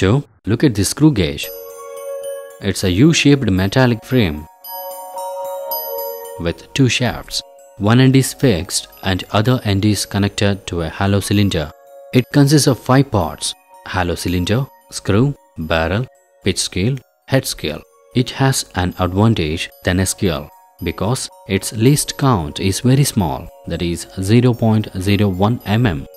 2. Look at this screw gauge. It's a U-shaped metallic frame with two shafts. One end is fixed and other end is connected to a hollow cylinder. It consists of 5 parts: hollow cylinder, screw, barrel, pitch scale, head scale. It has an advantage than a scale because its least count is very small, that is 0.01 mm.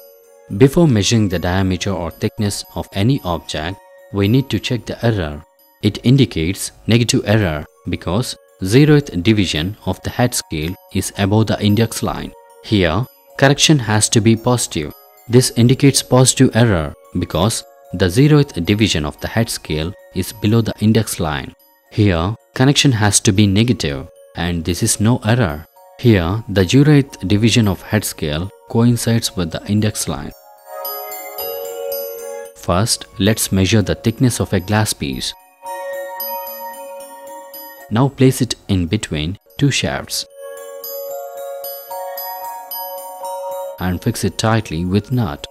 Before measuring the diameter or thickness of any object, we need to check the error. It indicates negative error because 0th division of the head scale is above the index line. Here, correction has to be positive. This indicates positive error because the 0th division of the head scale is below the index line. Here, connection has to be negative and this is no error. Here, the 0th division of head scale coincides with the index line. First, let's measure the thickness of a glass piece. Now place it in between two shafts and fix it tightly with nut.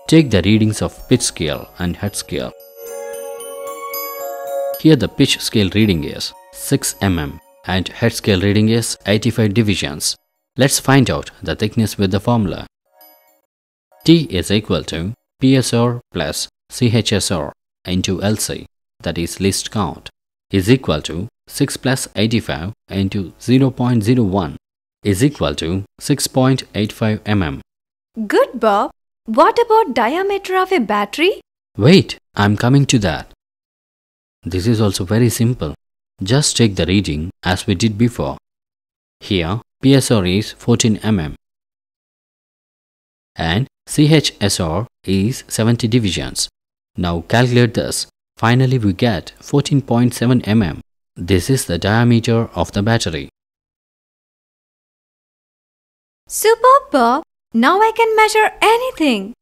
Take the readings of pitch scale and head scale. Here the pitch scale reading is 6 mm and head scale reading is 85 divisions. Let's find out the thickness with the formula. T is equal to PSR plus CHSR into LC, that is least count, is equal to 6 plus 85 into 0.01 is equal to 6.85 mm. Good, Bob. What about diameter of a battery? Wait, I'm coming to that. This is also very simple. Just take the reading as we did before. Here, PSR is 14 mm and CHSR is 70 divisions. Now calculate this. Finally, we get 14.7 mm. This is the diameter of the battery. Superb, Bob. Now I can measure anything.